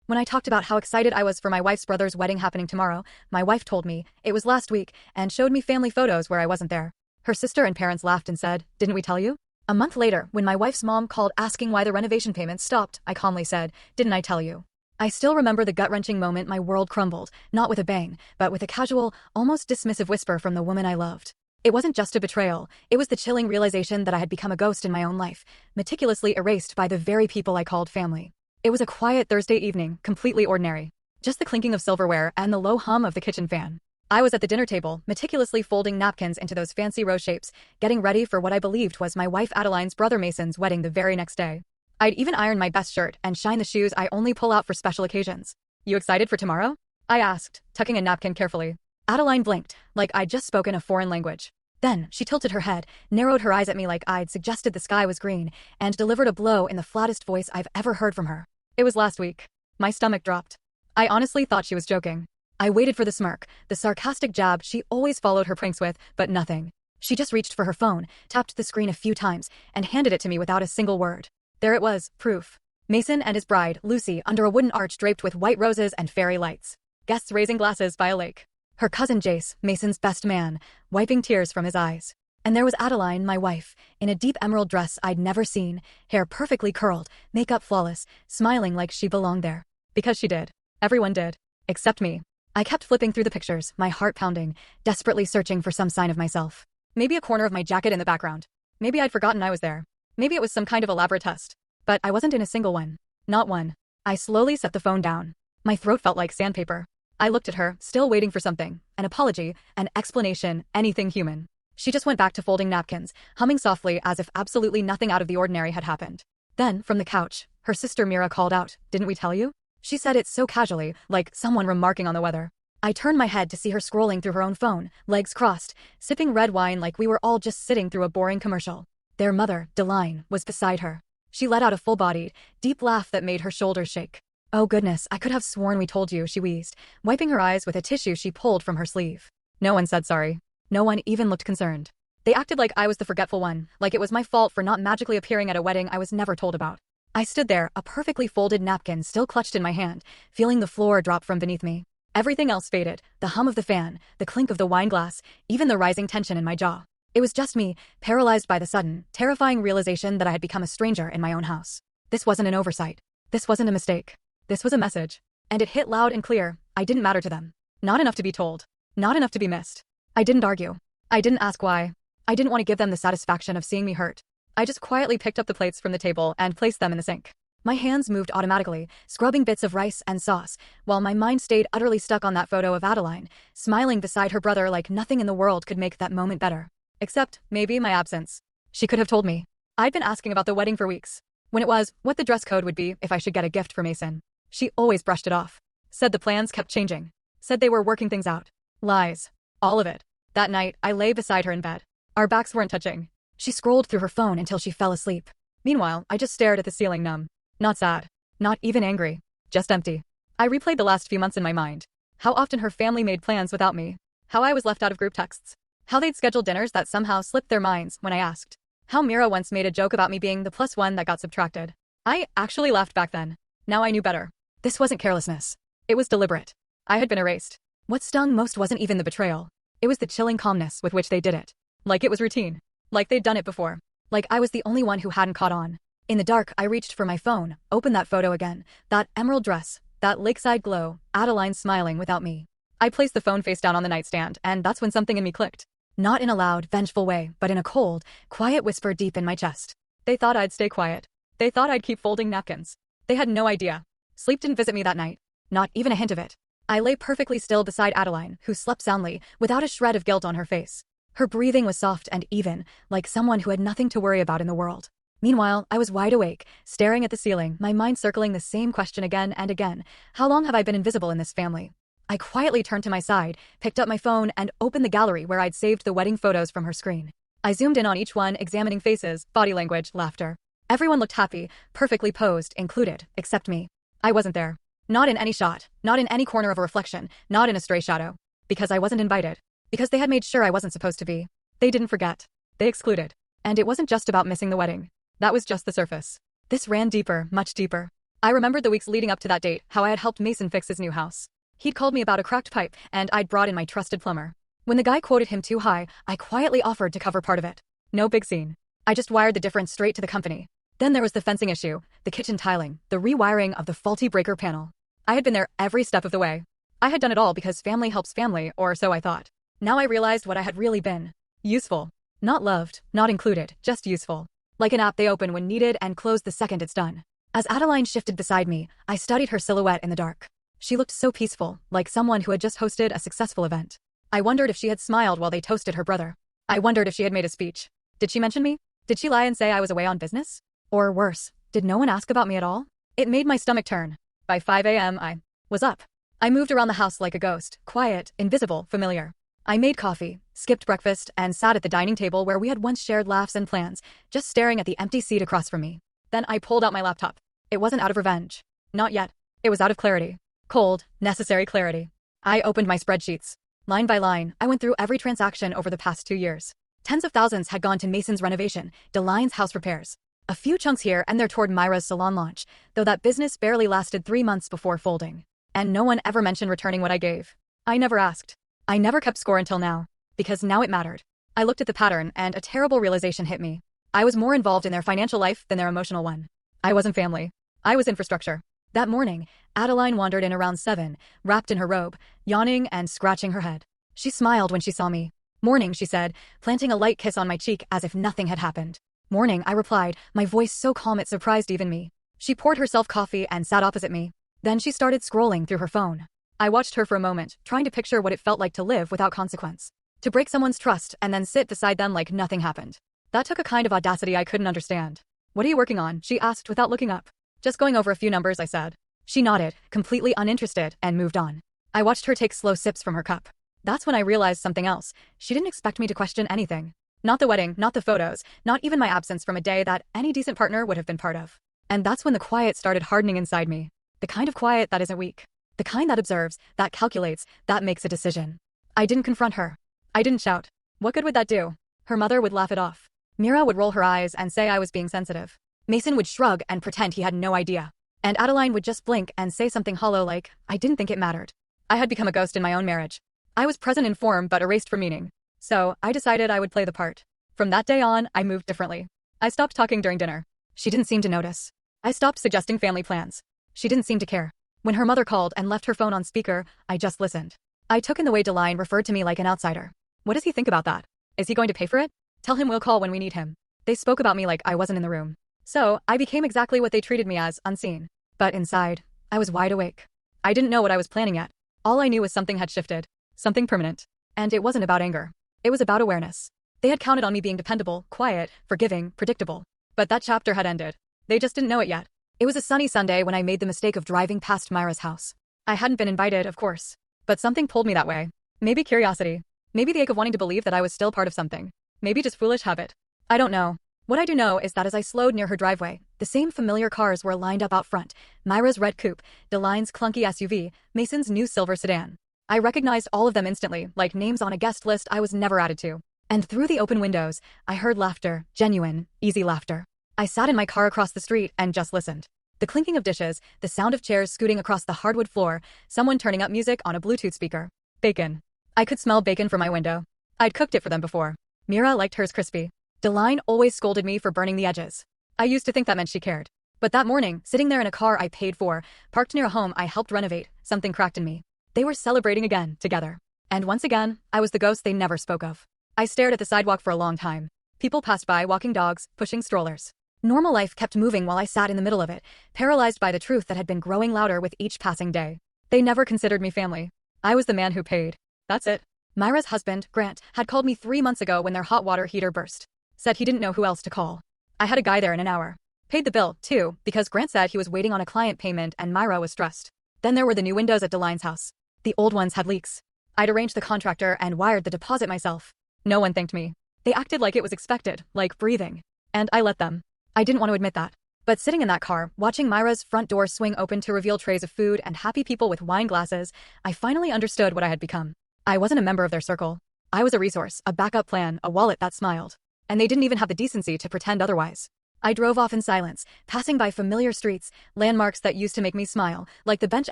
When I talked about how excited I was for my wife's brother's wedding happening tomorrow, my wife told me it was last week and showed me family photos where I wasn't there. Her sister and parents laughed and said, "Didn't we tell you?" A month later, when my wife's mom called asking why the renovation payments stopped, I calmly said, "Didn't I tell you?" I still remember the gut-wrenching moment my world crumbled, not with a bang, but with a casual, almost dismissive whisper from the woman I loved. It wasn't just a betrayal, it was the chilling realization that I had become a ghost in my own life, meticulously erased by the very people I called family. It was a quiet Thursday evening, completely ordinary. Just the clinking of silverware and the low hum of the kitchen fan. I was at the dinner table, meticulously folding napkins into those fancy rose shapes, getting ready for what I believed was my wife Adeline's brother Mason's wedding the very next day. I'd even iron my best shirt and shine the shoes I only pull out for special occasions. "You excited for tomorrow?" I asked, tucking a napkin carefully. Adeline blinked, like I'd just spoken a foreign language. Then, she tilted her head, narrowed her eyes at me like I'd suggested the sky was green, and delivered a blow in the flattest voice I've ever heard from her. "It was last week." My stomach dropped. I honestly thought she was joking. I waited for the smirk, the sarcastic jab she always followed her pranks with, but nothing. She just reached for her phone, tapped the screen a few times, and handed it to me without a single word. There it was, proof. Mason and his bride, Lucy, under a wooden arch draped with white roses and fairy lights. Guests raising glasses by a lake. Her cousin Jace, Mason's best man, wiping tears from his eyes. And there was Adeline, my wife, in a deep emerald dress I'd never seen, hair perfectly curled, makeup flawless, smiling like she belonged there. Because she did. Everyone did. Except me. I kept flipping through the pictures, my heart pounding, desperately searching for some sign of myself. Maybe a corner of my jacket in the background. Maybe I'd forgotten I was there. Maybe it was some kind of elaborate test. But I wasn't in a single one. Not one. I slowly set the phone down. My throat felt like sandpaper. I looked at her, still waiting for something, an apology, an explanation, anything human. She just went back to folding napkins, humming softly as if absolutely nothing out of the ordinary had happened. Then, from the couch, her sister Mira called out, "Didn't we tell you?" She said it so casually, like someone remarking on the weather. I turned my head to see her scrolling through her own phone, legs crossed, sipping red wine like we were all just sitting through a boring commercial. Their mother, Deline, was beside her. She let out a full-bodied, deep laugh that made her shoulders shake. "Oh goodness, I could have sworn we told you," she wheezed, wiping her eyes with a tissue she pulled from her sleeve. No one said sorry. No one even looked concerned. They acted like I was the forgetful one, like it was my fault for not magically appearing at a wedding I was never told about. I stood there, a perfectly folded napkin still clutched in my hand, feeling the floor drop from beneath me. Everything else faded, the hum of the fan, the clink of the wine glass, even the rising tension in my jaw. It was just me, paralyzed by the sudden, terrifying realization that I had become a stranger in my own house. This wasn't an oversight. This wasn't a mistake. This was a message. And it hit loud and clear. I didn't matter to them. Not enough to be told. Not enough to be missed. I didn't argue. I didn't ask why. I didn't want to give them the satisfaction of seeing me hurt. I just quietly picked up the plates from the table and placed them in the sink. My hands moved automatically, scrubbing bits of rice and sauce, while my mind stayed utterly stuck on that photo of Adeline, smiling beside her brother like nothing in the world could make that moment better. Except, maybe, my absence. She could have told me. I'd been asking about the wedding for weeks. When it was, what the dress code would be if I should get a gift for Mason. She always brushed it off. Said the plans kept changing. Said they were working things out. Lies. All of it. That night, I lay beside her in bed. Our backs weren't touching. She scrolled through her phone until she fell asleep. Meanwhile, I just stared at the ceiling numb. Not sad. Not even angry. Just empty. I replayed the last few months in my mind. How often her family made plans without me. How I was left out of group texts. How they'd scheduled dinners that somehow slipped their minds when I asked. How Mira once made a joke about me being the +1 that got subtracted. I actually laughed back then. Now I knew better. This wasn't carelessness. It was deliberate. I had been erased. What stung most wasn't even the betrayal. It was the chilling calmness with which they did it. Like it was routine. Like they'd done it before. Like I was the only one who hadn't caught on. In the dark, I reached for my phone, opened that photo again. That emerald dress, that lakeside glow, Adeline smiling without me. I placed the phone face down on the nightstand, and that's when something in me clicked. Not in a loud, vengeful way, but in a cold, quiet whisper deep in my chest. They thought I'd stay quiet. They thought I'd keep folding napkins. They had no idea. Sleep didn't visit me that night. Not even a hint of it. I lay perfectly still beside Adeline, who slept soundly, without a shred of guilt on her face. Her breathing was soft and even, like someone who had nothing to worry about in the world. Meanwhile, I was wide awake, staring at the ceiling, my mind circling the same question again and again. How long have I been invisible in this family? I quietly turned to my side, picked up my phone, and opened the gallery where I'd saved the wedding photos from her screen. I zoomed in on each one, examining faces, body language, laughter. Everyone looked happy, perfectly posed, included, except me. I wasn't there. Not in any shot, not in any corner of a reflection, not in a stray shadow. Because I wasn't invited. Because they had made sure I wasn't supposed to be. They didn't forget. They excluded. And it wasn't just about missing the wedding. That was just the surface. This ran deeper, much deeper. I remembered the weeks leading up to that date, how I had helped Mason fix his new house. He'd called me about a cracked pipe, and I'd brought in my trusted plumber. When the guy quoted him too high, I quietly offered to cover part of it. No big scene. I just wired the difference straight to the company. Then there was the fencing issue, the kitchen tiling, the rewiring of the faulty breaker panel. I had been there every step of the way. I had done it all because family helps family, or so I thought. Now I realized what I had really been. Useful. Not loved, not included, just useful. Like an app they open when needed and close the second it's done. As Adeline shifted beside me, I studied her silhouette in the dark. She looked so peaceful, like someone who had just hosted a successful event. I wondered if she had smiled while they toasted her brother. I wondered if she had made a speech. Did she mention me? Did she lie and say I was away on business? Or worse, did no one ask about me at all? It made my stomach turn. By 5 a.m. I was up. I moved around the house like a ghost, quiet, invisible, familiar. I made coffee, skipped breakfast, and sat at the dining table where we had once shared laughs and plans, just staring at the empty seat across from me. Then I pulled out my laptop. It wasn't out of revenge. Not yet. It was out of clarity. Cold, necessary clarity. I opened my spreadsheets. Line by line, I went through every transaction over the past 2 years. Tens of thousands had gone to Mason's renovation, Deline's house repairs. A few chunks here and there toward Myra's salon launch, though that business barely lasted 3 months before folding. And no one ever mentioned returning what I gave. I never asked. I never kept score until now. Because now it mattered. I looked at the pattern and a terrible realization hit me. I was more involved in their financial life than their emotional one. I wasn't family. I was infrastructure. That morning, Adeline wandered in around 7, wrapped in her robe, yawning and scratching her head. She smiled when she saw me. Morning, she said, planting a light kiss on my cheek as if nothing had happened. Morning, I replied, my voice so calm it surprised even me. She poured herself coffee and sat opposite me. Then she started scrolling through her phone. I watched her for a moment, trying to picture what it felt like to live without consequence. To break someone's trust and then sit beside them like nothing happened. That took a kind of audacity I couldn't understand. What are you working on? She asked without looking up. Just going over a few numbers, I said. She nodded, completely uninterested, and moved on. I watched her take slow sips from her cup. That's when I realized something else. She didn't expect me to question anything. Not the wedding, not the photos, not even my absence from a day that any decent partner would have been part of. And that's when the quiet started hardening inside me. The kind of quiet that isn't weak. The kind that observes, that calculates, that makes a decision. I didn't confront her. I didn't shout. What good would that do? Her mother would laugh it off. Mira would roll her eyes and say I was being sensitive. Mason would shrug and pretend he had no idea. And Adeline would just blink and say something hollow like, I didn't think it mattered. I had become a ghost in my own marriage. I was present in form but erased for meaning. So, I decided I would play the part. From that day on, I moved differently. I stopped talking during dinner. She didn't seem to notice. I stopped suggesting family plans. She didn't seem to care. When her mother called and left her phone on speaker, I just listened. I took in the way Deline referred to me like an outsider. What does he think about that? Is he going to pay for it? Tell him we'll call when we need him. They spoke about me like I wasn't in the room. So, I became exactly what they treated me as, unseen. But inside, I was wide awake. I didn't know what I was planning yet. All I knew was something had shifted. Something permanent. And it wasn't about anger. It was about awareness. They had counted on me being dependable, quiet, forgiving, predictable. But that chapter had ended. They just didn't know it yet. It was a sunny Sunday when I made the mistake of driving past Myra's house. I hadn't been invited, of course. But something pulled me that way. Maybe curiosity. Maybe the ache of wanting to believe that I was still part of something. Maybe just foolish habit. I don't know. What I do know is that as I slowed near her driveway, the same familiar cars were lined up out front. Myra's red coupe, Deline's clunky SUV, Mason's new silver sedan. I recognized all of them instantly, like names on a guest list I was never added to. And through the open windows, I heard laughter, genuine, easy laughter. I sat in my car across the street and just listened. The clinking of dishes, the sound of chairs scooting across the hardwood floor, someone turning up music on a Bluetooth speaker. Bacon. I could smell bacon from my window. I'd cooked it for them before. Mira liked hers crispy. Deline always scolded me for burning the edges. I used to think that meant she cared. But that morning, sitting there in a car I paid for, parked near a home I helped renovate, something cracked in me. They were celebrating again, together. And once again, I was the ghost they never spoke of. I stared at the sidewalk for a long time. People passed by walking dogs, pushing strollers. Normal life kept moving while I sat in the middle of it, paralyzed by the truth that had been growing louder with each passing day. They never considered me family. I was the man who paid. That's it. Myra's husband, Grant, had called me 3 months ago when their hot water heater burst. Said he didn't know who else to call. I had a guy there in an hour. Paid the bill, too, because Grant said he was waiting on a client payment and Myra was stressed. Then there were the new windows at Deline's house. The old ones had leaks. I'd arranged the contractor and wired the deposit myself. No one thanked me. They acted like it was expected, like breathing. And I let them. I didn't want to admit that. But sitting in that car, watching Myra's front door swing open to reveal trays of food and happy people with wine glasses, I finally understood what I had become. I wasn't a member of their circle. I was a resource, a backup plan, a wallet that smiled. And they didn't even have the decency to pretend otherwise. I drove off in silence, passing by familiar streets, landmarks that used to make me smile, like the bench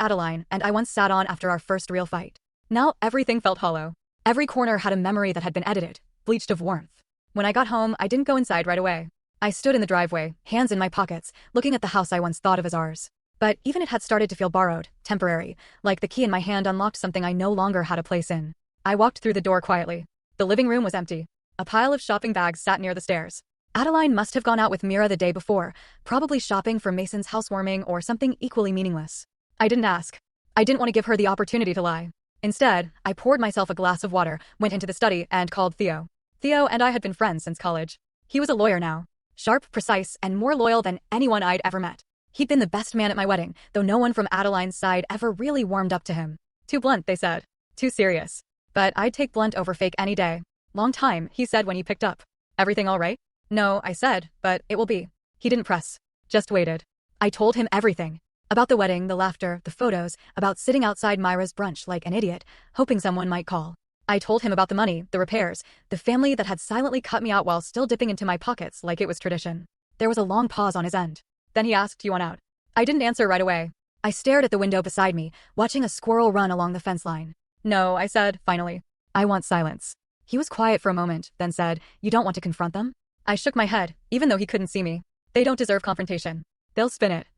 Adeline and I once sat on after our first real fight. Now everything felt hollow. Every corner had a memory that had been edited, bleached of warmth. When I got home, I didn't go inside right away. I stood in the driveway, hands in my pockets, looking at the house I once thought of as ours. But even it had started to feel borrowed, temporary, like the key in my hand unlocked something I no longer had a place in. I walked through the door quietly. The living room was empty. A pile of shopping bags sat near the stairs. Adeline must have gone out with Mira the day before, probably shopping for Mason's housewarming or something equally meaningless. I didn't ask. I didn't want to give her the opportunity to lie. Instead, I poured myself a glass of water, went into the study, and called Theo. Theo and I had been friends since college. He was a lawyer now. Sharp, precise, and more loyal than anyone I'd ever met. He'd been the best man at my wedding, though no one from Adeline's side ever really warmed up to him. Too blunt, they said. Too serious. But I'd take blunt over fake any day. Long time, he said when he picked up. Everything all right? No, I said, but it will be. He didn't press. Just waited. I told him everything. About the wedding, the laughter, the photos, about sitting outside Myra's brunch like an idiot, hoping someone might call. I told him about the money, the repairs, the family that had silently cut me out while still dipping into my pockets like it was tradition. There was a long pause on his end. Then he asked, "You want out?" I didn't answer right away. I stared at the window beside me, watching a squirrel run along the fence line. "No," I said, finally. "I want silence." He was quiet for a moment, then said, "You don't want to confront them?" I shook my head, even though he couldn't see me. They don't deserve confrontation. They'll spin it.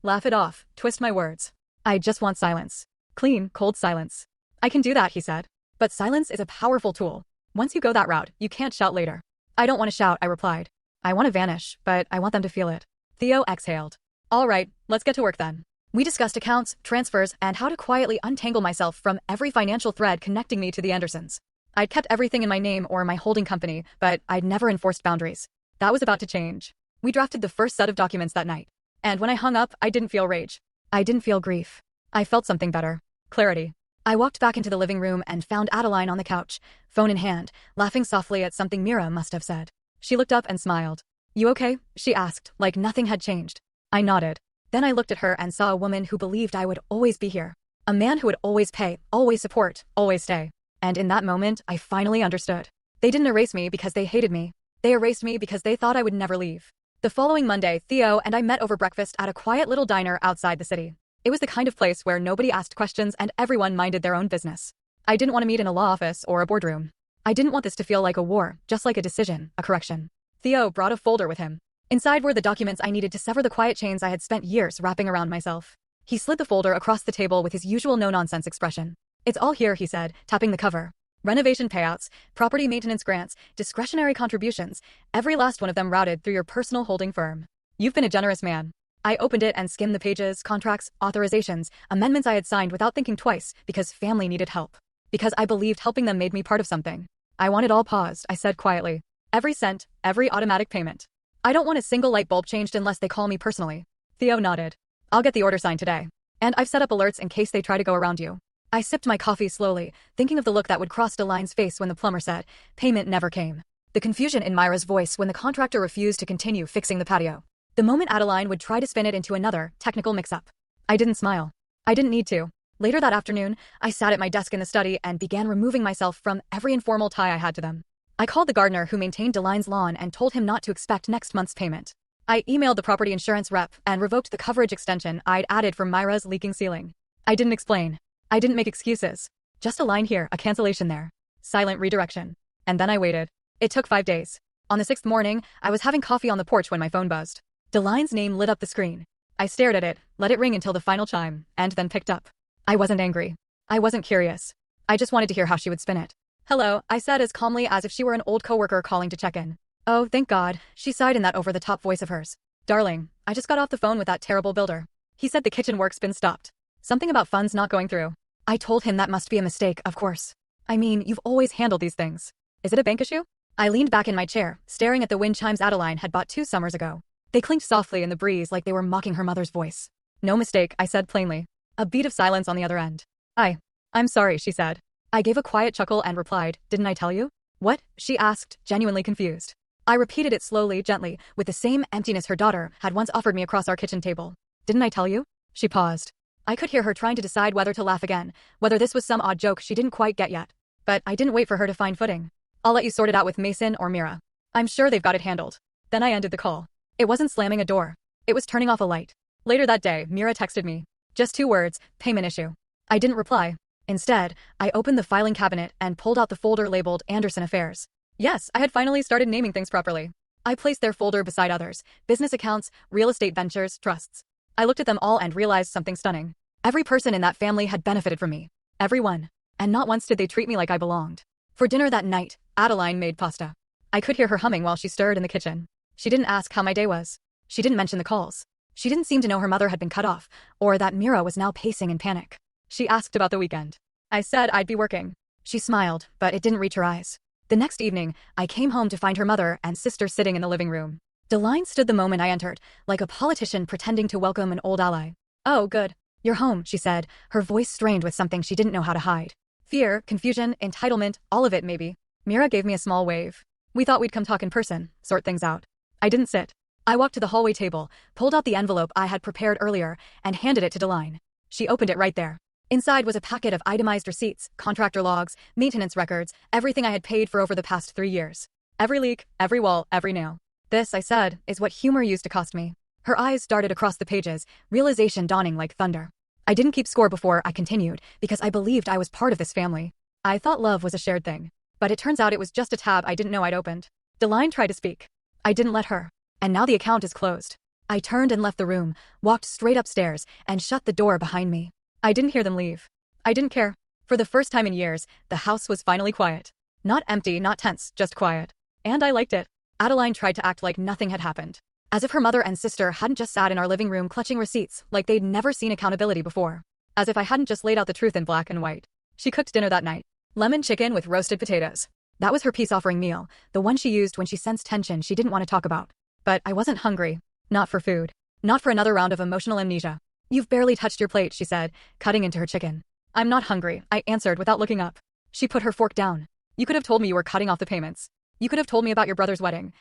Laugh it off, twist my words. I just want silence. Clean, cold silence. I can do that, he said. But silence is a powerful tool. Once you go that route, you can't shout later. I don't want to shout, I replied. I want to vanish, but I want them to feel it. Theo exhaled. All right, let's get to work then. We discussed accounts, transfers, and how to quietly untangle myself from every financial thread connecting me to the Andersons. I'd kept everything in my name or my holding company, but I'd never enforced boundaries. That was about to change. We drafted the first set of documents that night. And when I hung up, I didn't feel rage. I didn't feel grief. I felt something better. Clarity. I walked back into the living room and found Adeline on the couch, phone in hand, laughing softly at something Mira must have said. She looked up and smiled. You okay? She asked, like nothing had changed. I nodded. Then I looked at her and saw a woman who believed I would always be here. A man who would always pay, always support, always stay. And in that moment, I finally understood. They didn't erase me because they hated me. They erased me because they thought I would never leave. The following Monday, Theo and I met over breakfast at a quiet little diner outside the city. It was the kind of place where nobody asked questions and everyone minded their own business. I didn't want to meet in a law office or a boardroom. I didn't want this to feel like a war, just like a decision, a correction. Theo brought a folder with him. Inside were the documents I needed to sever the quiet chains I had spent years wrapping around myself. He slid the folder across the table with his usual no-nonsense expression. It's all here, he said, tapping the cover. Renovation payouts, property maintenance grants, discretionary contributions, every last one of them routed through your personal holding firm. You've been a generous man. I opened it and skimmed the pages, contracts, authorizations, amendments I had signed without thinking twice because family needed help. Because I believed helping them made me part of something. I want it all paused, I said quietly. Every cent, every automatic payment. I don't want a single light bulb changed unless they call me personally. Theo nodded. I'll get the order signed today. And I've set up alerts in case they try to go around you. I sipped my coffee slowly, thinking of the look that would cross Adeline's face when the plumber said, payment never came. The confusion in Myra's voice when the contractor refused to continue fixing the patio. The moment Adeline would try to spin it into another, technical mix-up. I didn't smile. I didn't need to. Later that afternoon, I sat at my desk in the study and began removing myself from every informal tie I had to them. I called the gardener who maintained Adeline's lawn and told him not to expect next month's payment. I emailed the property insurance rep and revoked the coverage extension I'd added for Myra's leaking ceiling. I didn't explain. I didn't make excuses. Just a line here, a cancellation there. Silent redirection. And then I waited. It took 5 days. On the 6th morning, I was having coffee on the porch when my phone buzzed. Adeline's name lit up the screen. I stared at it, let it ring until the final chime, and then picked up. I wasn't angry. I wasn't curious. I just wanted to hear how she would spin it. Hello, I said as calmly as if she were an old coworker calling to check in. Oh, thank God, she sighed in that over-the-top voice of hers. Darling, I just got off the phone with that terrible builder. He said the kitchen work's been stopped. Something about funds not going through. I told him that must be a mistake, of course. I mean, you've always handled these things. Is it a bank issue? I leaned back in my chair, staring at the wind chimes Adeline had bought 2 summers ago. They clinked softly in the breeze like they were mocking her mother's voice. No mistake, I said plainly. A beat of silence on the other end. I'm sorry, she said. I gave a quiet chuckle and replied, didn't I tell you? What? She asked, genuinely confused. I repeated it slowly, gently, with the same emptiness her daughter had once offered me across our kitchen table. Didn't I tell you? She paused. I could hear her trying to decide whether to laugh again, whether this was some odd joke she didn't quite get yet. But I didn't wait for her to find footing. I'll let you sort it out with Mason or Mira. I'm sure they've got it handled. Then I ended the call. It wasn't slamming a door. It was turning off a light. Later that day, Mira texted me. Just 2 words, payment issue. I didn't reply. Instead, I opened the filing cabinet and pulled out the folder labeled Anderson Affairs. Yes, I had finally started naming things properly. I placed their folder beside others: business accounts, real estate ventures, trusts. I looked at them all and realized something stunning. Every person in that family had benefited from me. Everyone. And not once did they treat me like I belonged. For dinner that night, Adeline made pasta. I could hear her humming while she stirred in the kitchen. She didn't ask how my day was. She didn't mention the calls. She didn't seem to know her mother had been cut off, or that Mira was now pacing in panic. She asked about the weekend. I said I'd be working. She smiled, but it didn't reach her eyes. The next evening, I came home to find her mother and sister sitting in the living room. Deline stood the moment I entered, like a politician pretending to welcome an old ally. "Oh, good. You're home," she said, her voice strained with something she didn't know how to hide. Fear, confusion, entitlement, all of it maybe. Mira gave me a small wave. "We thought we'd come talk in person, sort things out." I didn't sit. I walked to the hallway table, pulled out the envelope I had prepared earlier, and handed it to Deline. She opened it right there. Inside was a packet of itemized receipts, contractor logs, maintenance records, everything I had paid for over the past 3 years. Every leak, every wall, every nail. "This," I said, "is what humor used to cost me." Her eyes darted across the pages, realization dawning like thunder. I didn't keep score before I continued, because I believed I was part of this family. I thought love was a shared thing. But it turns out it was just a tab I didn't know I'd opened. Deline tried to speak. I didn't let her. And now the account is closed. I turned and left the room, walked straight upstairs, and shut the door behind me. I didn't hear them leave. I didn't care. For the first time in years, the house was finally quiet. Not empty, not tense, just quiet. And I liked it. Adeline tried to act like nothing had happened. As if her mother and sister hadn't just sat in our living room clutching receipts, like they'd never seen accountability before. As if I hadn't just laid out the truth in black and white. She cooked dinner that night. Lemon chicken with roasted potatoes. That was her peace-offering meal, the one she used when she sensed tension she didn't want to talk about. But I wasn't hungry. Not for food. Not for another round of emotional amnesia. "You've barely touched your plate," she said, cutting into her chicken. "I'm not hungry," I answered without looking up. She put her fork down. "You could have told me you were cutting off the payments. You could have told me about your brother's wedding,"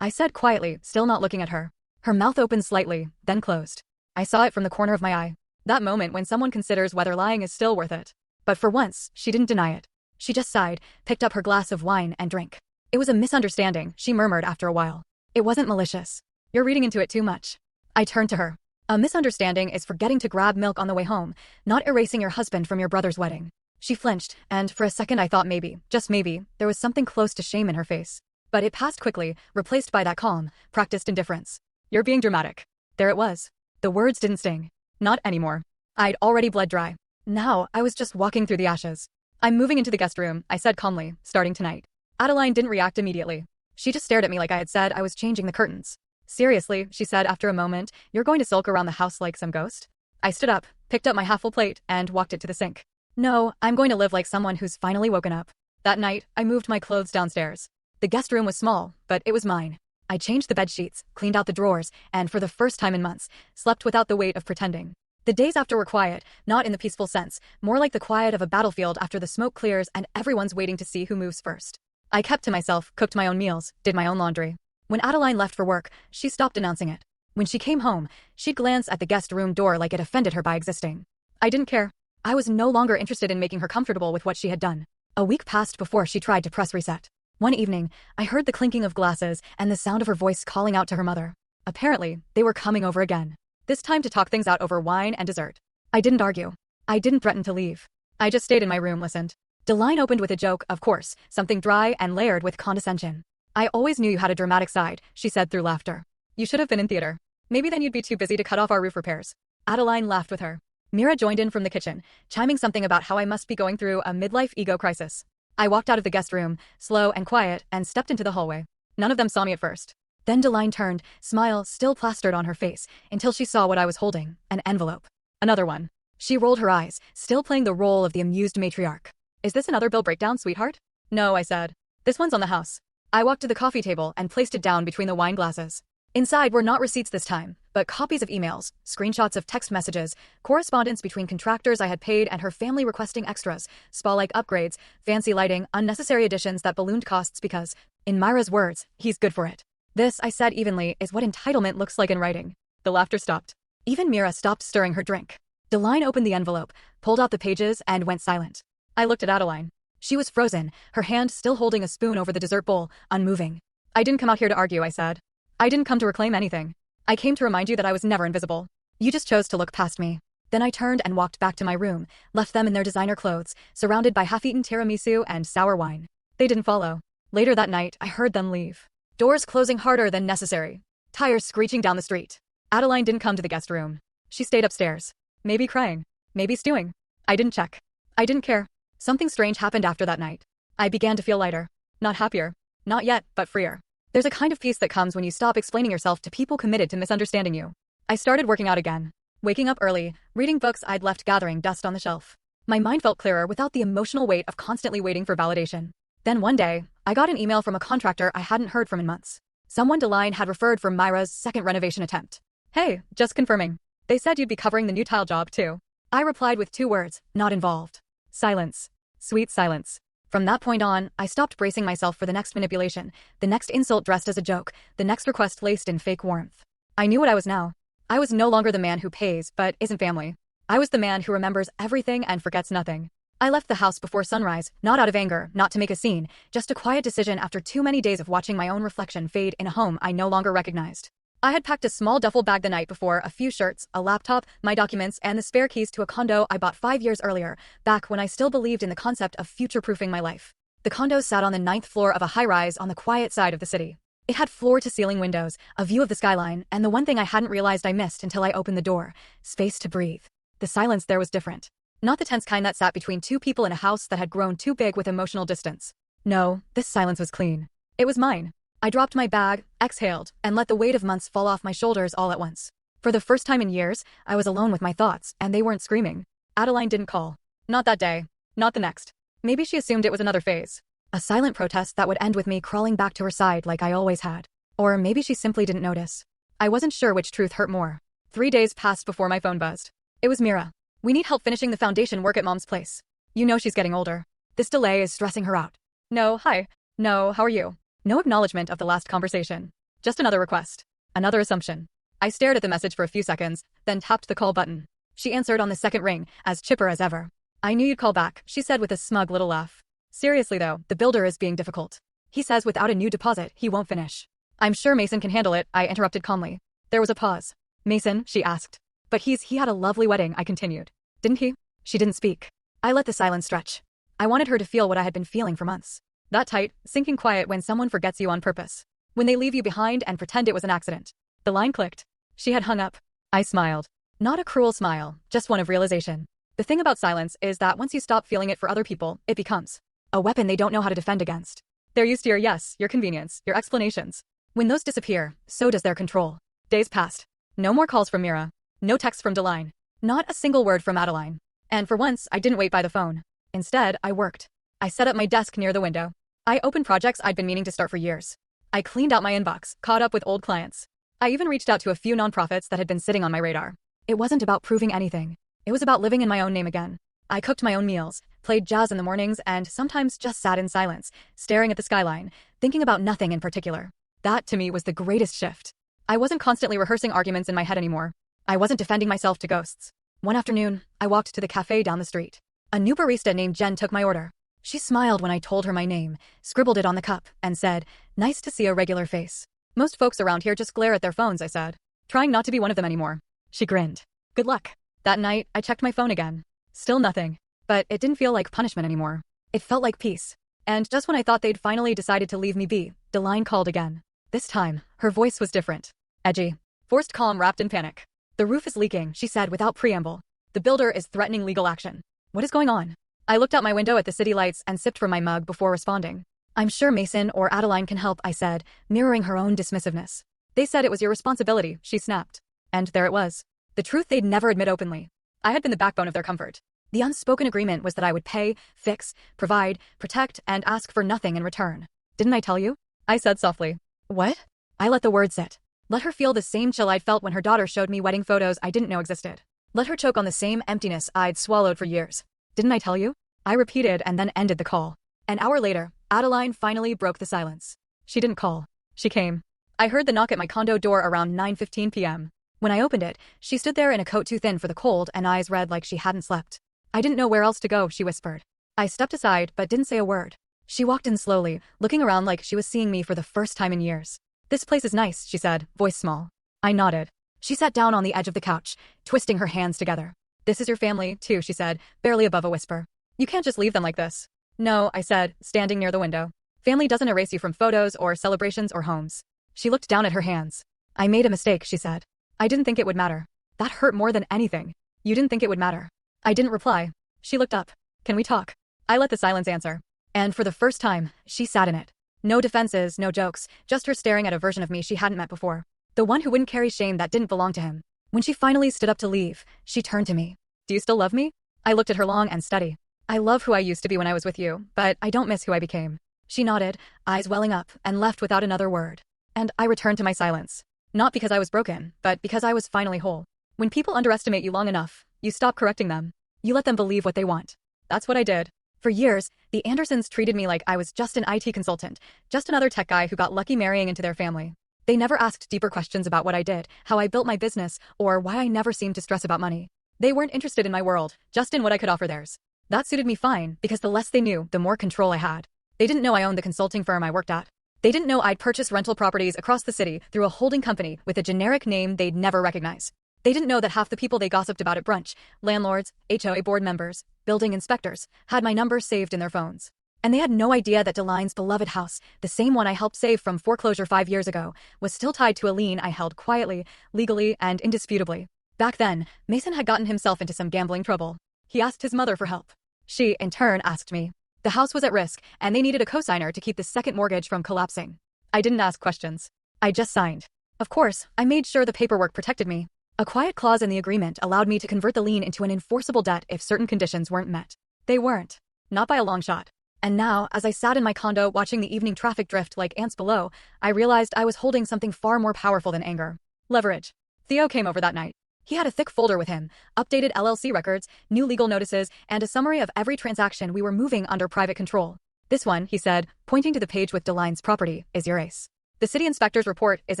I said quietly, still not looking at her. Her mouth opened slightly, then closed. I saw it from the corner of my eye. That moment when someone considers whether lying is still worth it. But for once, she didn't deny it. She just sighed, picked up her glass of wine and drank. "It was a misunderstanding," she murmured after a while. "It wasn't malicious. You're reading into it too much." I turned to her. "A misunderstanding is forgetting to grab milk on the way home, not erasing your husband from your brother's wedding." She flinched, and for a second I thought maybe, just maybe, there was something close to shame in her face. But it passed quickly, replaced by that calm, practiced indifference. "You're being dramatic." There it was. The words didn't sting. Not anymore. I'd already bled dry. Now, I was just walking through the ashes. "I'm moving into the guest room," I said calmly, "starting tonight." Adeline didn't react immediately. She just stared at me like I had said I was changing the curtains. "Seriously," she said after a moment, "you're going to sulk around the house like some ghost?" I stood up, picked up my half-full plate, and walked it to the sink. "No, I'm going to live like someone who's finally woken up." That night, I moved my clothes downstairs. The guest room was small, but it was mine. I changed the bed sheets, cleaned out the drawers, and for the first time in months, slept without the weight of pretending. The days after were quiet, not in the peaceful sense, more like the quiet of a battlefield after the smoke clears and everyone's waiting to see who moves first. I kept to myself, cooked my own meals, did my own laundry. When Adeline left for work, she stopped announcing it. When she came home, she'd glance at the guest room door like it offended her by existing. I didn't care. I was no longer interested in making her comfortable with what she had done. A week passed before she tried to press reset. One evening, I heard the clinking of glasses and the sound of her voice calling out to her mother. Apparently, they were coming over again. This time to talk things out over wine and dessert. I didn't argue. I didn't threaten to leave. I just stayed in my room, listened. Deline opened with a joke, of course, something dry and layered with condescension. "I always knew you had a dramatic side," she said through laughter. "You should have been in theater. Maybe then you'd be too busy to cut off our roof repairs." Adeline laughed with her. Mira joined in from the kitchen, chiming something about how I must be going through a midlife ego crisis. I walked out of the guest room, slow and quiet, and stepped into the hallway. None of them saw me at first. Then Deline turned, smile still plastered on her face, until she saw what I was holding, an envelope. Another one. She rolled her eyes, still playing the role of the amused matriarch. "Is this another bill breakdown, sweetheart?" "No," I said. "This one's on the house." I walked to the coffee table and placed it down between the wine glasses. Inside were not receipts this time, but copies of emails, screenshots of text messages, correspondence between contractors I had paid and her family requesting extras, spa-like upgrades, fancy lighting, unnecessary additions that ballooned costs because, in Myra's words, he's good for it. This, I said evenly, is what entitlement looks like in writing. The laughter stopped. Even Mira stopped stirring her drink. Deline opened the envelope, pulled out the pages, and went silent. I looked at Adeline. She was frozen, her hand still holding a spoon over the dessert bowl, unmoving. "I didn't come out here to argue," I said. I didn't come to reclaim anything. I came to remind you that I was never invisible. You just chose to look past me. Then I turned and walked back to my room, left them in their designer clothes, surrounded by half-eaten tiramisu and sour wine. They didn't follow. Later that night, I heard them leave. Doors closing harder than necessary. Tires screeching down the street. Adeline didn't come to the guest room. She stayed upstairs. Maybe crying. Maybe stewing. I didn't check. I didn't care. Something strange happened after that night. I began to feel lighter. Not happier. Not yet, but freer. There's a kind of peace that comes when you stop explaining yourself to people committed to misunderstanding you. I started working out again. Waking up early, reading books I'd left gathering dust on the shelf. My mind felt clearer without the emotional weight of constantly waiting for validation. Then one day, I got an email from a contractor I hadn't heard from in months. Someone Deline had referred for Myra's second renovation attempt. Hey, just confirming. They said you'd be covering the new tile job too. I replied with 2 words, not involved. Silence. Sweet silence. From that point on, I stopped bracing myself for the next manipulation, the next insult dressed as a joke, the next request laced in fake warmth. I knew what I was now. I was no longer the man who pays but isn't family. I was the man who remembers everything and forgets nothing. I left the house before sunrise, not out of anger, not to make a scene, just a quiet decision after too many days of watching my own reflection fade in a home I no longer recognized. I had packed a small duffel bag the night before, a few shirts, a laptop, my documents, and the spare keys to a condo I bought 5 years earlier, back when I still believed in the concept of future-proofing my life. The condo sat on the 9th floor of a high-rise on the quiet side of the city. It had floor-to-ceiling windows, a view of the skyline, and the one thing I hadn't realized I missed until I opened the door: space to breathe. The silence there was different. Not the tense kind that sat between 2 people in a house that had grown too big with emotional distance. No, this silence was clean. It was mine. I dropped my bag, exhaled, and let the weight of months fall off my shoulders all at once. For the first time in years, I was alone with my thoughts, and they weren't screaming. Adeline didn't call. Not that day. Not the next. Maybe she assumed it was another phase. A silent protest that would end with me crawling back to her side like I always had. Or maybe she simply didn't notice. I wasn't sure which truth hurt more. 3 days passed before my phone buzzed. It was Mira. We need help finishing the foundation work at Mom's place. You know she's getting older. This delay is stressing her out. No, hi. No, how are you? No acknowledgement of the last conversation. Just another request. Another assumption. I stared at the message for a few seconds, then tapped the call button. She answered on the second ring, as chipper as ever. I knew you'd call back, she said with a smug little laugh. Seriously though, the builder is being difficult. He says without a new deposit, he won't finish. I'm sure Mason can handle it, I interrupted calmly. There was a pause. Mason, she asked. But he had a lovely wedding, I continued. Didn't he? She didn't speak. I let the silence stretch. I wanted her to feel what I had been feeling for months. That tight, sinking quiet when someone forgets you on purpose. When they leave you behind and pretend it was an accident. The line clicked. She had hung up. I smiled. Not a cruel smile, just one of realization. The thing about silence is that once you stop feeling it for other people, it becomes a weapon they don't know how to defend against. They're used to your yes, your convenience, your explanations. When those disappear, so does their control. Days passed. No more calls from Mira. No text from Deline. Not a single word from Adeline. And for once, I didn't wait by the phone. Instead, I worked. I set up my desk near the window. I opened projects I'd been meaning to start for years. I cleaned out my inbox, caught up with old clients. I even reached out to a few nonprofits that had been sitting on my radar. It wasn't about proving anything. It was about living in my own name again. I cooked my own meals, played jazz in the mornings, and sometimes just sat in silence, staring at the skyline, thinking about nothing in particular. That, to me, was the greatest shift. I wasn't constantly rehearsing arguments in my head anymore. I wasn't defending myself to ghosts. One afternoon, I walked to the cafe down the street. A new barista named Jen took my order. She smiled when I told her my name, scribbled it on the cup, and said, "Nice to see a regular face." Most folks around here just glare at their phones, I said, trying not to be one of them anymore. She grinned. Good luck. That night, I checked my phone again. Still nothing. But it didn't feel like punishment anymore. It felt like peace. And just when I thought they'd finally decided to leave me be, Deline called again. This time, her voice was different. Edgy. Forced calm wrapped in panic. The roof is leaking, she said without preamble. The builder is threatening legal action. What is going on? I looked out my window at the city lights and sipped from my mug before responding. I'm sure Mason or Adeline can help, I said, mirroring her own dismissiveness. They said it was your responsibility, she snapped. And there it was. The truth they'd never admit openly. I had been the backbone of their comfort. The unspoken agreement was that I would pay, fix, provide, protect, and ask for nothing in return. Didn't I tell you? I said softly. What? I let the word sit. Let her feel the same chill I'd felt when her daughter showed me wedding photos I didn't know existed. Let her choke on the same emptiness I'd swallowed for years. Didn't I tell you? I repeated and then ended the call. An hour later, Adeline finally broke the silence. She didn't call. She came. I heard the knock at my condo door around 9:15 p.m. When I opened it, she stood there in a coat too thin for the cold and eyes red like she hadn't slept. I didn't know where else to go, she whispered. I stepped aside but didn't say a word. She walked in slowly, looking around like she was seeing me for the first time in years. "This place is nice," she said, voice small. I nodded. She sat down on the edge of the couch, twisting her hands together. "This is your family, too," she said, barely above a whisper. "You can't just leave them like this." "No," I said, standing near the window. "Family doesn't erase you from photos or celebrations or homes." She looked down at her hands. "I made a mistake," she said. "I didn't think it would matter." That hurt more than anything. "You didn't think it would matter." I didn't reply. She looked up. "Can we talk?" I let the silence answer. And for the first time, she sat in it. No defenses, no jokes, just her staring at a version of me she hadn't met before. The one who wouldn't carry shame that didn't belong to him. When she finally stood up to leave, she turned to me. "Do you still love me?" I looked at her long and steady. "I love who I used to be when I was with you, but I don't miss who I became." She nodded, eyes welling up, and left without another word. And I returned to my silence. Not because I was broken, but because I was finally whole. When people underestimate you long enough, you stop correcting them. You let them believe what they want. That's what I did. For years, the Andersons treated me like I was just an IT consultant, just another tech guy who got lucky marrying into their family. They never asked deeper questions about what I did, how I built my business, or why I never seemed to stress about money. They weren't interested in my world, just in what I could offer theirs. That suited me fine, because the less they knew, the more control I had. They didn't know I owned the consulting firm I worked at. They didn't know I'd purchased rental properties across the city through a holding company with a generic name they'd never recognize. They didn't know that half the people they gossiped about at brunch, landlords, HOA board members, building inspectors, had my number saved in their phones. And they had no idea that Deline's beloved house, the same one I helped save from foreclosure 5 years ago, was still tied to a lien I held quietly, legally, and indisputably. Back then, Mason had gotten himself into some gambling trouble. He asked his mother for help. She, in turn, asked me. The house was at risk, and they needed a cosigner to keep the second mortgage from collapsing. I didn't ask questions. I just signed. Of course, I made sure the paperwork protected me. A quiet clause in the agreement allowed me to convert the lien into an enforceable debt if certain conditions weren't met. They weren't. Not by a long shot. And now, as I sat in my condo watching the evening traffic drift like ants below, I realized I was holding something far more powerful than anger. Leverage. Theo came over that night. He had a thick folder with him, updated LLC records, new legal notices, and a summary of every transaction we were moving under private control. "This one," he said, pointing to the page with Deline's property, "is your ace. The city inspector's report is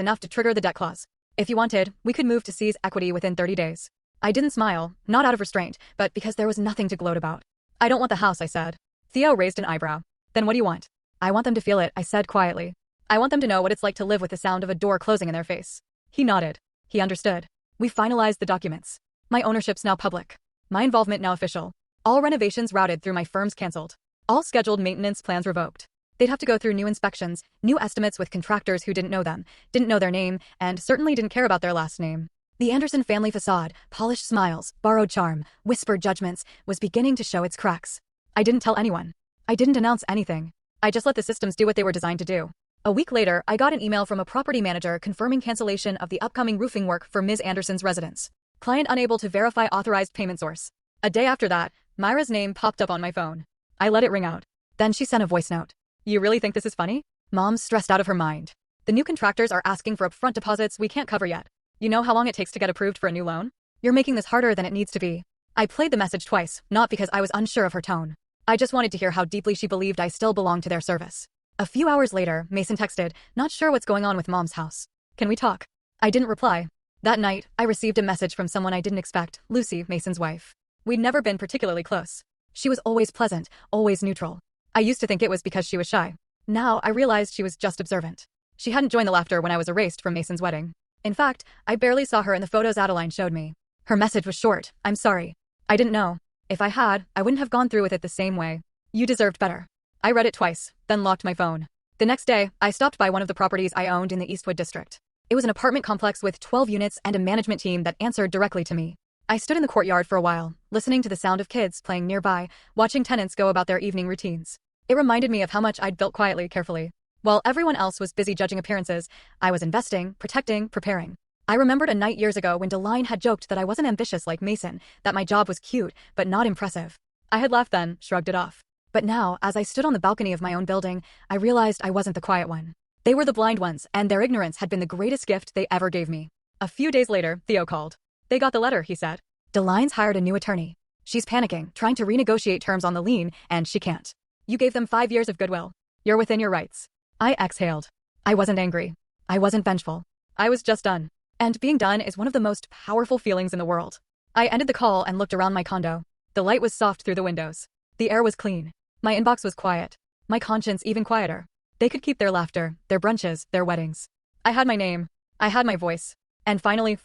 enough to trigger the debt clause. If you wanted, we could move to seize equity within 30 days. I didn't smile, not out of restraint, but because there was nothing to gloat about. "I don't want the house," I said. Theo raised an eyebrow. "Then what do you want?" "I want them to feel it," I said quietly. "I want them to know what it's like to live with the sound of a door closing in their face." He nodded. He understood. We finalized the documents. My ownership's now public. My involvement now official. All renovations routed through my firms canceled. All scheduled maintenance plans revoked. They'd have to go through new inspections, new estimates with contractors who didn't know them, didn't know their name, and certainly didn't care about their last name. The Anderson family facade, polished smiles, borrowed charm, whispered judgments, was beginning to show its cracks. I didn't tell anyone. I didn't announce anything. I just let the systems do what they were designed to do. A week later, I got an email from a property manager confirming cancellation of the upcoming roofing work for Ms. Anderson's residence. Client unable to verify authorized payment source. A day after that, Myra's name popped up on my phone. I let it ring out. Then she sent a voice note. "You really think this is funny?" "Mom's stressed out of her mind. The new contractors are asking for upfront deposits we can't cover yet. You know how long it takes to get approved for a new loan? You're making this harder than it needs to be." I played the message twice, not because I was unsure of her tone. I just wanted to hear how deeply she believed I still belonged to their service. A few hours later, Mason texted, "Not sure what's going on with Mom's house. Can we talk?" I didn't reply. That night, I received a message from someone I didn't expect, Lucy, Mason's wife. We'd never been particularly close. She was always pleasant, always neutral. I used to think it was because she was shy. Now, I realized she was just observant. She hadn't joined the laughter when I was erased from Mason's wedding. In fact, I barely saw her in the photos Adeline showed me. Her message was short, "I'm sorry. I didn't know. If I had, I wouldn't have gone through with it the same way. You deserved better." I read it twice, then locked my phone. The next day, I stopped by one of the properties I owned in the Eastwood district. It was an apartment complex with 12 units and a management team that answered directly to me. I stood in the courtyard for a while, listening to the sound of kids playing nearby, watching tenants go about their evening routines. It reminded me of how much I'd built quietly, carefully. While everyone else was busy judging appearances, I was investing, protecting, preparing. I remembered a night years ago when Deline had joked that I wasn't ambitious like Mason, that my job was cute, but not impressive. I had laughed then, shrugged it off. But now, as I stood on the balcony of my own building, I realized I wasn't the quiet one. They were the blind ones, and their ignorance had been the greatest gift they ever gave me. A few days later, Theo called. "They got the letter," he said. "Deline's hired a new attorney. She's panicking, trying to renegotiate terms on the lien, and she can't. You gave them 5 years of goodwill. You're within your rights." I exhaled. I wasn't angry. I wasn't vengeful. I was just done. And being done is one of the most powerful feelings in the world. I ended the call and looked around my condo. The light was soft through the windows. The air was clean. My inbox was quiet. My conscience even quieter. They could keep their laughter, their brunches, their weddings. I had my name. I had my voice. And finally,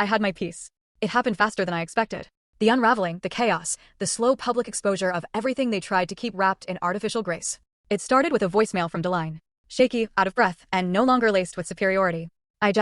I had my peace. It happened faster than I expected. The unraveling, the chaos, the slow public exposure of everything they tried to keep wrapped in artificial grace. It started with a voicemail from Deline. Shaky, out of breath, and no longer laced with superiority. I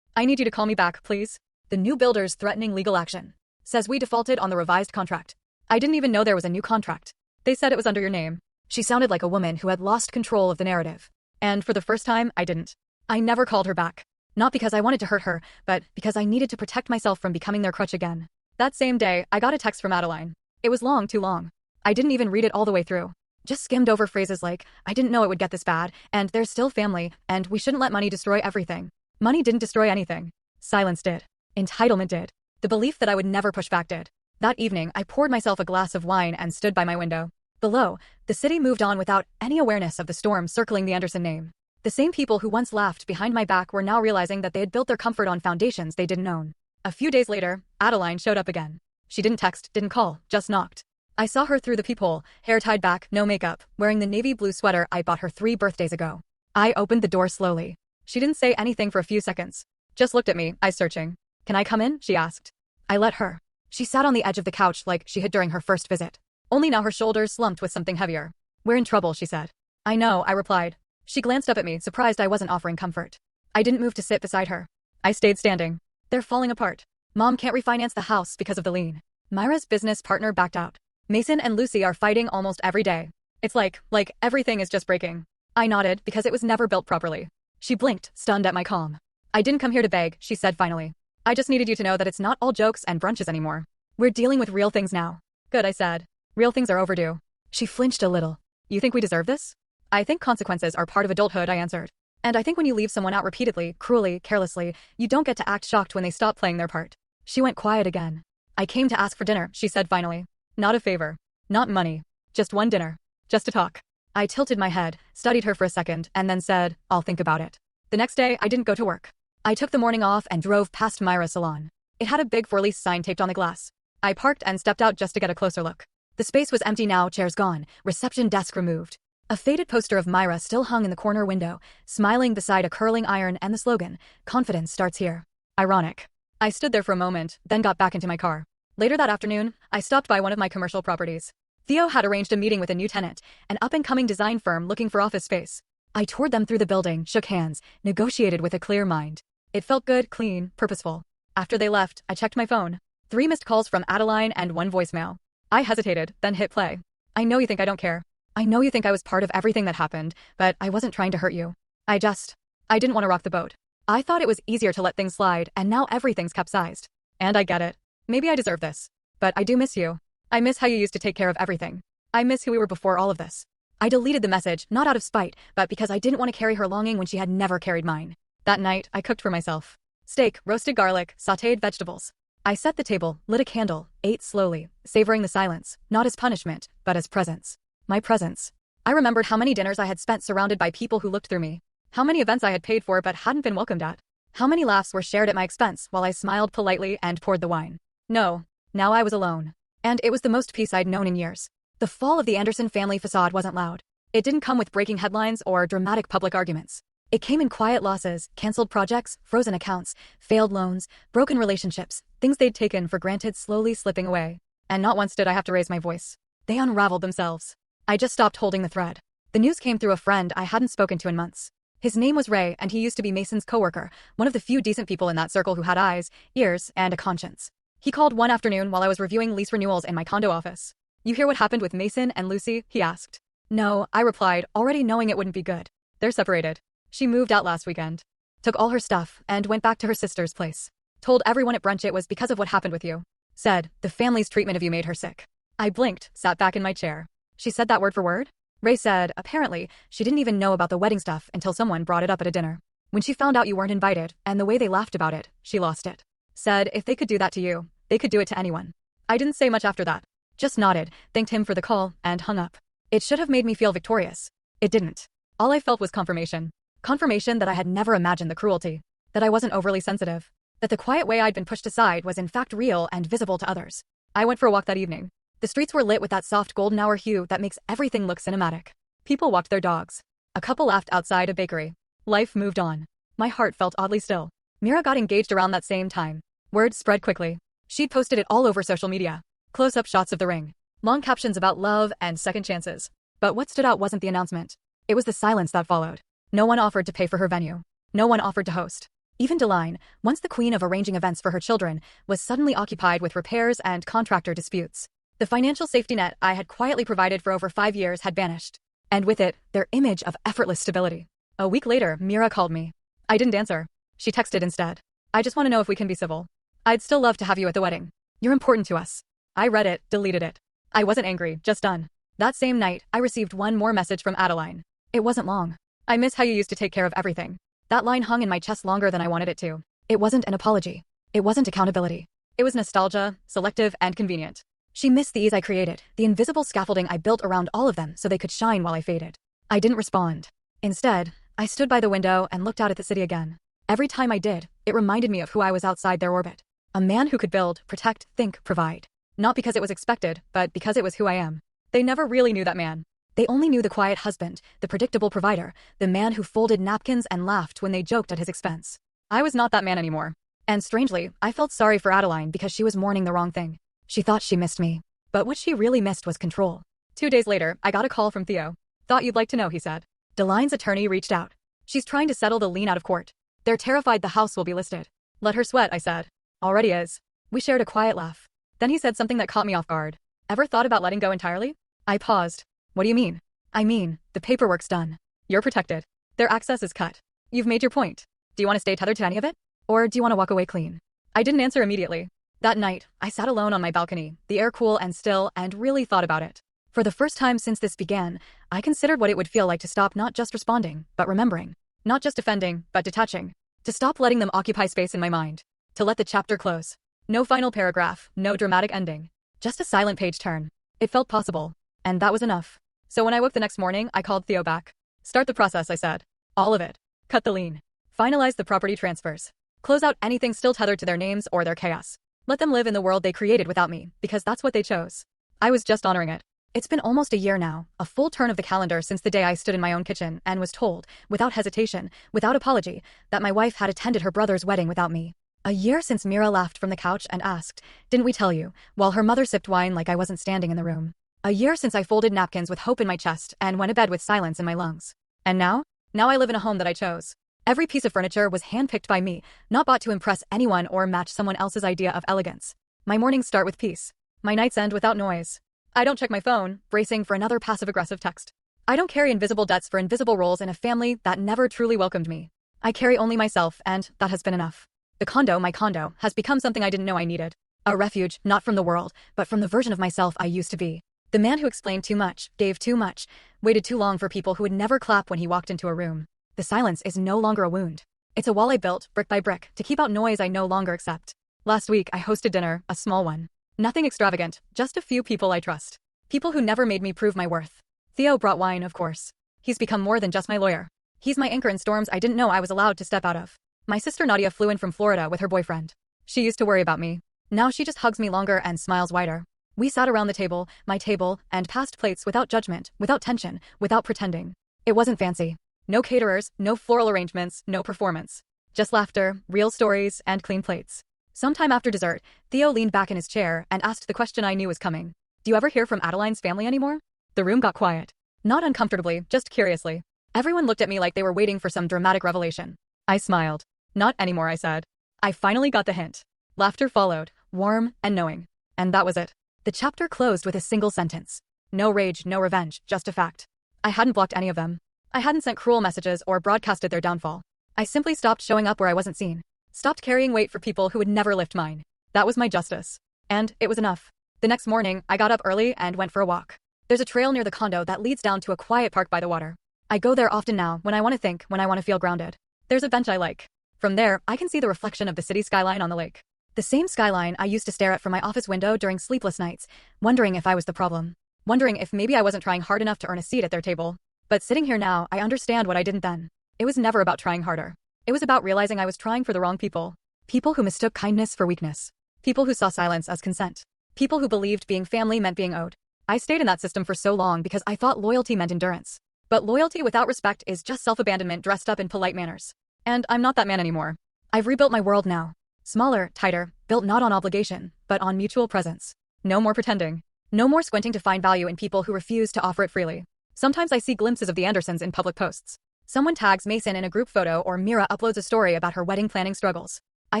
need you to call me back, please. The new builder's threatening legal action. Says we defaulted on the revised contract. I didn't even know there was a new contract. They said it was under your name. She sounded like a woman who had lost control of the narrative. And for the first time, I didn't. I never called her back. Not because I wanted to hurt her, but because I needed to protect myself from becoming their crutch again. That same day, I got a text from Adeline. It was long, too long. I didn't even read it all the way through. Just skimmed over phrases like, I didn't know it would get this bad, and there's still family, and we shouldn't let money destroy everything. Money didn't destroy anything. Silence did. Entitlement did. The belief that I would never push back did. That evening, I poured myself a glass of wine and stood by my window. Below, the city moved on without any awareness of the storm circling the Anderson name. The same people who once laughed behind my back were now realizing that they had built their comfort on foundations they didn't own. A few days later, Adeline showed up again. She didn't text, didn't call, just knocked. I saw her through the peephole, hair tied back, no makeup, wearing the navy blue sweater I bought her 3 birthdays ago. I opened the door slowly. She didn't say anything for a few seconds. Just looked at me, eyes searching. Can I come in? She asked. I let her. She sat on the edge of the couch like she had during her first visit. Only now her shoulders slumped with something heavier. We're in trouble, she said. I know, I replied. She glanced up at me, surprised I wasn't offering comfort. I didn't move to sit beside her. I stayed standing. They're falling apart. Mom can't refinance the house because of the lien. Myra's business partner backed out. Mason and Lucy are fighting almost every day. It's like everything is just breaking. I nodded because it was never built properly. She blinked, stunned at my calm. I didn't come here to beg, she said finally. I just needed you to know that it's not all jokes and brunches anymore. We're dealing with real things now. Good, I said. Real things are overdue. She flinched a little. You think we deserve this? I think consequences are part of adulthood, I answered. And I think when you leave someone out repeatedly, cruelly, carelessly, you don't get to act shocked when they stop playing their part. She went quiet again. I came to ask for dinner, she said finally. Not a favor. Not money. Just one dinner. Just to talk. I tilted my head, studied her for a second, and then said, I'll think about it. The next day, I didn't go to work. I took the morning off and drove past Myra's salon. It had a big for lease sign taped on the glass. I parked and stepped out just to get a closer look. The space was empty now, chairs gone, reception desk removed. A faded poster of Myra still hung in the corner window, smiling beside a curling iron and the slogan, Confidence starts here. Ironic. I stood there for a moment, then got back into my car. Later that afternoon, I stopped by one of my commercial properties. Theo had arranged a meeting with a new tenant, an up-and-coming design firm looking for office space. I toured them through the building, shook hands, negotiated with a clear mind. It felt good, clean, purposeful. After they left, I checked my phone. 3 missed calls from Adeline and 1 voicemail. I hesitated, then hit play. I know you think I don't care. I know you think I was part of everything that happened, but I wasn't trying to hurt you. I didn't want to rock the boat. I thought it was easier to let things slide, and now everything's capsized. And I get it. Maybe I deserve this. But I do miss you. I miss how you used to take care of everything. I miss who we were before all of this. I deleted the message, not out of spite, but because I didn't want to carry her longing when she had never carried mine. That night, I cooked for myself. Steak, roasted garlic, sautéed vegetables. I set the table, lit a candle, ate slowly, savoring the silence, not as punishment, but as presence. My presence. I remembered how many dinners I had spent surrounded by people who looked through me. How many events I had paid for but hadn't been welcomed at. How many laughs were shared at my expense while I smiled politely and poured the wine. No. Now I was alone. And it was the most peace I'd known in years. The fall of the Anderson family facade wasn't loud. It didn't come with breaking headlines or dramatic public arguments. It came in quiet losses, canceled projects, frozen accounts, failed loans, broken relationships, things they'd taken for granted slowly slipping away. And not once did I have to raise my voice. They unraveled themselves. I just stopped holding the thread. The news came through a friend I hadn't spoken to in months. His name was Ray, and he used to be Mason's coworker, one of the few decent people in that circle who had eyes, ears, and a conscience. He called one afternoon while I was reviewing lease renewals in my condo office. You hear what happened with Mason and Lucy? He asked. No, I replied, already knowing it wouldn't be good. They're separated. She moved out last weekend. Took all her stuff and went back to her sister's place. Told everyone at brunch it was because of what happened with you. Said, the family's treatment of you made her sick. I blinked, sat back in my chair. She said that word for word? Ray said, apparently, she didn't even know about the wedding stuff until someone brought it up at a dinner. When she found out you weren't invited, and the way they laughed about it, she lost it. Said, if they could do that to you, they could do it to anyone. I didn't say much after that. Just nodded, thanked him for the call, and hung up. It should have made me feel victorious. It didn't. All I felt was confirmation. Confirmation that I had never imagined the cruelty. That I wasn't overly sensitive. That the quiet way I'd been pushed aside was in fact real and visible to others. I went for a walk that evening. The streets were lit with that soft golden hour hue that makes everything look cinematic. People walked their dogs. A couple laughed outside a bakery. Life moved on. My heart felt oddly still. Mira got engaged around that same time. Word spread quickly. She'd posted it all over social media. Close-up shots of the ring. Long captions about love and second chances. But what stood out wasn't the announcement. It was the silence that followed. No one offered to pay for her venue. No one offered to host. Even Deline, once the queen of arranging events for her children, was suddenly occupied with repairs and contractor disputes. The financial safety net I had quietly provided for over 5 years had vanished. And with it, their image of effortless stability. A week later, Mira called me. I didn't answer. She texted instead. I just want to know if we can be civil. I'd still love to have you at the wedding. You're important to us. I read it, deleted it. I wasn't angry, just done. That same night, I received one more message from Adeline. It wasn't long. I miss how you used to take care of everything. That line hung in my chest longer than I wanted it to. It wasn't an apology. It wasn't accountability. It was nostalgia, selective and convenient. She missed the ease I created, the invisible scaffolding I built around all of them so they could shine while I faded. I didn't respond. Instead, I stood by the window and looked out at the city again. Every time I did, it reminded me of who I was outside their orbit. A man who could build, protect, think, provide. Not because it was expected, but because it was who I am. They never really knew that man. They only knew the quiet husband, the predictable provider, the man who folded napkins and laughed when they joked at his expense. I was not that man anymore. And strangely, I felt sorry for Adeline because she was mourning the wrong thing. She thought she missed me. But what she really missed was control. 2 days later, I got a call from Theo. Thought you'd like to know, he said. Deline's attorney reached out. She's trying to settle the lien out of court. They're terrified the house will be listed. Let her sweat, I said. Already is. We shared a quiet laugh. Then he said something that caught me off guard. Ever thought about letting go entirely? I paused. What do you mean? I mean, the paperwork's done. You're protected. Their access is cut. You've made your point. Do you want to stay tethered to any of it? Or do you want to walk away clean? I didn't answer immediately. That night, I sat alone on my balcony, the air cool and still, and really thought about it. For the first time since this began, I considered what it would feel like to stop not just responding, but remembering. Not just defending, but detaching. To stop letting them occupy space in my mind. To let the chapter close. No final paragraph, no dramatic ending. Just a silent page turn. It felt possible. And that was enough. So when I woke the next morning, I called Theo back. Start the process, I said. All of it. Cut the lien. Finalize the property transfers. Close out anything still tethered to their names or their chaos. Let them live in the world they created without me, because that's what they chose. I was just honoring it. It's been almost a year now, a full turn of the calendar since the day I stood in my own kitchen and was told, without hesitation, without apology, that my wife had attended her brother's wedding without me. A year since Mira laughed from the couch and asked, "Didn't we tell you?" while her mother sipped wine like I wasn't standing in the room. A year since I folded napkins with hope in my chest and went to bed with silence in my lungs. And now? Now I live in a home that I chose. Every piece of furniture was handpicked by me, not bought to impress anyone or match someone else's idea of elegance. My mornings start with peace. My nights end without noise. I don't check my phone, bracing for another passive-aggressive text. I don't carry invisible debts for invisible roles in a family that never truly welcomed me. I carry only myself, and that has been enough. The condo, my condo, has become something I didn't know I needed. A refuge, not from the world, but from the version of myself I used to be. The man who explained too much, gave too much, waited too long for people who would never clap when he walked into a room. The silence is no longer a wound. It's a wall I built, brick by brick, to keep out noise I no longer accept. Last week, I hosted dinner, a small one. Nothing extravagant, just a few people I trust. People who never made me prove my worth. Theo brought wine, of course. He's become more than just my lawyer. He's my anchor in storms I didn't know I was allowed to step out of. My sister Nadia flew in from Florida with her boyfriend. She used to worry about me. Now she just hugs me longer and smiles wider. We sat around the table, my table, and passed plates without judgment, without tension, without pretending. It wasn't fancy. No caterers, no floral arrangements, no performance. Just laughter, real stories, and clean plates. Sometime after dessert, Theo leaned back in his chair and asked the question I knew was coming. Do you ever hear from Adeline's family anymore? The room got quiet. Not uncomfortably, just curiously. Everyone looked at me like they were waiting for some dramatic revelation. I smiled. Not anymore, I said. I finally got the hint. Laughter followed, warm and knowing. And that was it. The chapter closed with a single sentence. No rage, no revenge, just a fact. I hadn't blocked any of them. I hadn't sent cruel messages or broadcasted their downfall. I simply stopped showing up where I wasn't seen. Stopped carrying weight for people who would never lift mine. That was my justice. And it was enough. The next morning, I got up early and went for a walk. There's a trail near the condo that leads down to a quiet park by the water. I go there often now when I want to think, when I want to feel grounded. There's a bench I like. From there, I can see the reflection of the city skyline on the lake. The same skyline I used to stare at from my office window during sleepless nights, wondering if I was the problem. Wondering if maybe I wasn't trying hard enough to earn a seat at their table. But sitting here now, I understand what I didn't then. It was never about trying harder. It was about realizing I was trying for the wrong people. People who mistook kindness for weakness. People who saw silence as consent. People who believed being family meant being owed. I stayed in that system for so long because I thought loyalty meant endurance. But loyalty without respect is just self-abandonment dressed up in polite manners. And I'm not that man anymore. I've rebuilt my world now. Smaller, tighter, built not on obligation, but on mutual presence. No more pretending. No more squinting to find value in people who refuse to offer it freely. Sometimes I see glimpses of the Andersons in public posts. Someone tags Mason in a group photo or Mira uploads a story about her wedding planning struggles. I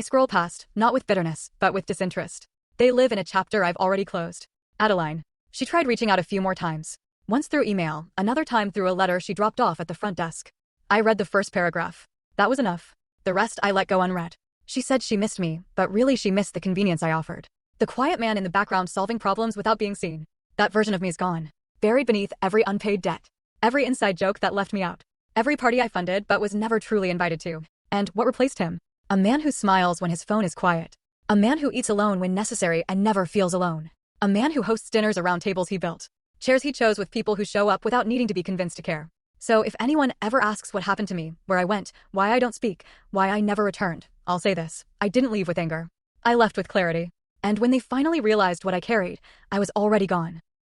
scroll past, not with bitterness, but with disinterest. They live in a chapter I've already closed. Adeline. She tried reaching out a few more times. Once through email, another time through a letter she dropped off at the front desk. I read the first paragraph. That was enough. The rest I let go unread. She said she missed me, but really she missed the convenience I offered. The quiet man in the background solving problems without being seen. That version of me is gone. Buried beneath every unpaid debt. Every inside joke that left me out. Every party I funded but was never truly invited to. And what replaced him? A man who smiles when his phone is quiet. A man who eats alone when necessary and never feels alone. A man who hosts dinners around tables he built. Chairs he chose with people who show up without needing to be convinced to care. So if anyone ever asks what happened to me, where I went, why I don't speak, why I never returned, I'll say this: I didn't leave with anger. I left with clarity. And when they finally realized what I carried, I was already gone.